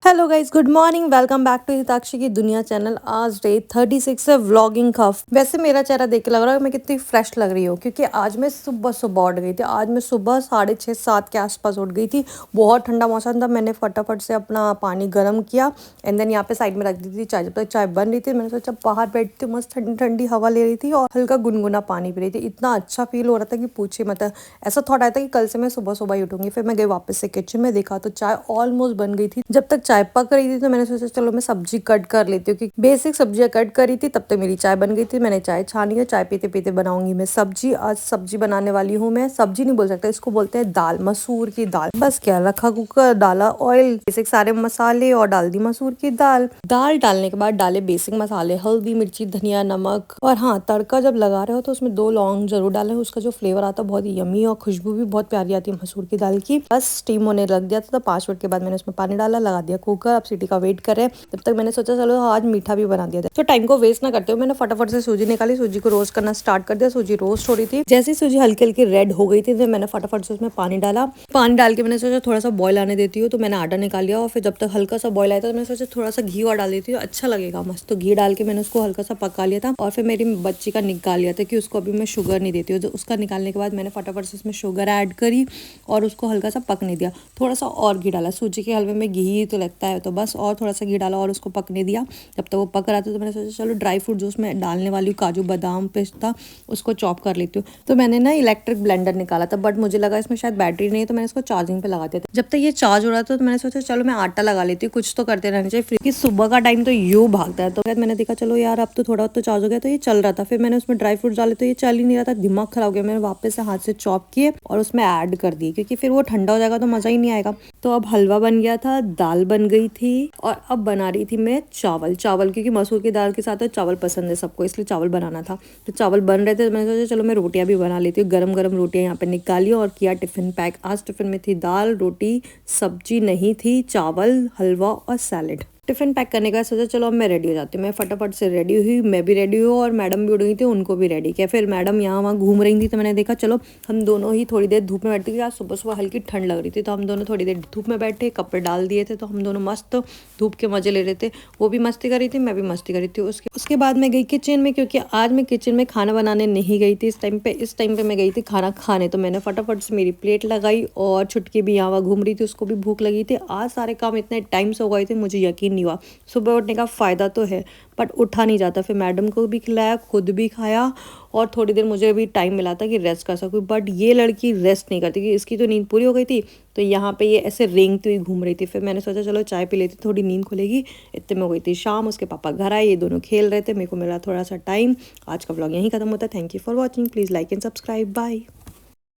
Hello guys, good morning. Welcome back to Hitakshi की दुनिया channel. आज डे 36 है व्लॉगिंग का। वैसे मेरा चेहरा देख के लग रहा है मैं कितनी फ्रेश लग रही हूँ, क्योंकि आज मैं सुबह सुबह उठ गई थी। आज मैं सुबह 6:30-7 के आसपास उठ गई थी। बहुत ठंडा मौसम था। मैंने फटाफट से अपना पानी गर्म किया एंड देन यहाँ पे साइड में रख दी थी चाय। जब तक चाय बन रही थी मैंने सोचा बाहर बैठती हूँ, मस्त ठंडी ठंडी हवा ले रही थी और हल्का गुनगुना पानी पी रही थी। इतना अच्छा फील हो रहा था कि पूछिए मत। ऐसा थॉट आया था कि कल से मैं सुबह सुबह ही उठूंगी। फिर मैं गई वापस से किचन में, देखा तो चाय ऑलमोस्ट बन गई थी। जब तक चाय पक रही थी तो मैंने सोचा चलो मैं सब्जी कट कर लेती हूँ, क्योंकि बेसिक सब्जियां कट करी थी। तब तक मेरी चाय बन गई थी। मैंने चाय छानी है, चाय पीते पीते बनाऊंगी मैं सब्जी। आज सब्जी बनाने वाली हूँ मैं। सब्जी नहीं बोल सकता, इसको बोलते हैं दाल, मसूर की दाल। बस क्या रखा कुकर, डाला ऑयल, बेसिक सारे मसाले और डाल दी मसूर की दाल। दाल डालने के बाद डाले बेसिक मसाले, हल्दी, मिर्ची, धनिया, नमक। और हाँ, तड़का जब लगा रहे हो तो उसमें 2 लौंग जरूर डालें। उसका जो फ्लेवर आता है बहुत यमी और खुशबू भी बहुत प्यारी आती है मसूर की दाल की। बस स्टीम होने लग दिया था तो 5 मिनट के बाद मैंने उसमें पानी डाला, लगा दिया कुकर। अब सीटी का वेट कर रहे हैं। तब तक मैंने सोचा चलो आज मीठा भी बना दिया जाए। तो टाइम को वेस्ट ना करते हुए मैंने फटाफट से सूजी निकाली, सूजी को रोस्ट करना स्टार्ट कर दिया। सूजी रोस्ट हो रही थी, जैसे सूजी हल्की हल्की रेड हो गई थी तो मैंने फटाफट से उसमें पानी डाला। पानी डाल के मैंने सोचा थोड़ा सा बॉयल आने देती हूँ, तो मैंने आटा निकाल लिया। और फिर जब तक हल्का सा बॉयल आया था तो मैंने सोचा थोड़ा सा घी और डाल देती हूँ, अच्छा लगेगा मस्त। तो घी डाल के मैंने उसको हल्का सा पका लिया था। और फिर मेरी बच्ची का निकाल लिया था कि उसको अभी मैं शुगर नहीं देती हूँ। तो उसका निकालने के बाद मैंने फटाफट से उसमें शुगर ऐड करी और उसको हल्का सा पकने दिया। थोड़ा सा और घी डाला, सूजी के हलवे में घी तो लगता है, तो बस और थोड़ा सा घी डाला और उसको पकने दिया। जब तक वो पक रहा था तो मैंने सोचा चलो ड्राई फ्रूट जो उसमें डालने वाली हूँ, काजू बादाम पिस्ता, उसको चॉप कर लेती हूँ। तो मैंने ना इलेक्ट्रिक ब्लेंडर निकाला था, बट मुझे लगा इसमें शायद बैटरी नहीं है, तो मैंने इसको चार्जिंग पे लगा दिया था। जब तक ये चार्ज हो रहा था तो मैंने सोचा चलो मैं आटा लगा लेती हूँ, कुछ तो करते रहना चाहिए, क्योंकि सुबह का टाइम तो यूं भागता है। तो फिर मैंने देखा चलो यार अब तो थोड़ा तो चार्ज हो गया, तो ये चल रहा था। फिर मैंने उसमें ड्राई फ्रूट डाले तो ये चल ही नहीं रहा था, दिमाग खराब हो गया। मैंने वापस से हाथ से चॉप किए और उसमें ऐड कर दिए, क्योंकि फिर वो ठंडा हो जाएगा तो मजा ही नहीं आएगा। तो अब हलवा बन गया था, दाल बन गई थी और अब बना रही थी मैं चावल। क्योंकि मसूर की दाल के साथ चावल पसंद है सबको, इसलिए चावल बनाना था। तो चावल बन रहे थे तो मैंने सोचा चलो मैं रोटियां भी बना लेती हूँ। गरम गरम रोटियां यहाँ पे निकाली और किया टिफिन पैक। आज टिफिन में थी दाल, रोटी, सब्जी नहीं थी, चावल, हलवा और सैलेड। टिफिन पैक करने का सोचा चलो अब मैं रेडी हो जाती हूँ। मैं फटाफट से रेडी हुई, मैं भी रेडी हुई और मैडम भी उड़ गई थी, उनको भी रेडी किया। फिर मैडम यहाँ वहाँ घूम रही थी तो मैंने देखा चलो हम दोनों ही थोड़ी देर धूप में बैठते थे। आज सुबह सुबह हल्की ठंड लग रही थी तो हम दोनों थोड़ी देर धूप में बैठे, कपड़े डाल दिए थे, तो हम दोनों मस्त धूप के मजे ले रहे थे। वो भी मस्ती कर रही थी, मैं भी मस्ती कर रही थी। उसके बाद मैं गई किचन में, क्योंकि आज मैं किचन में खाना बनाने नहीं गई थी। इस टाइम पे मैं गई थी खाना खाने। तो मैंने फटाफट से मेरी प्लेट लगाई और छुटकी भी यहाँ घूम रही थी, उसको भी भूख लगी थी। आज सारे काम इतने टाइम से हो गए थे मुझे यकीन नहीं हुआ। सुबह उठने का फ़ायदा तो है बट उठा नहीं जाता। फिर मैडम को भी खिलाया, खुद भी खाया और थोड़ी देर मुझे भी टाइम मिला था कि रेस्ट कर सकूँ। बट ये लड़की रेस्ट नहीं करती, कि इसकी तो नींद पूरी हो गई थी। तो यहाँ पे ये ऐसे रेंगती हुई घूम रही थी। फिर मैंने सोचा चलो चाय पी लेती, थोड़ी नींद खुलेगी। इतने में हो गई थी शाम। उसके पापा घर आए, ये दोनों खेल रहे थे, मेरे को मिला थोड़ा सा टाइम। आज का व्लॉग यहीं खत्म होता है। Thank you for watching. Please like and subscribe. Bye.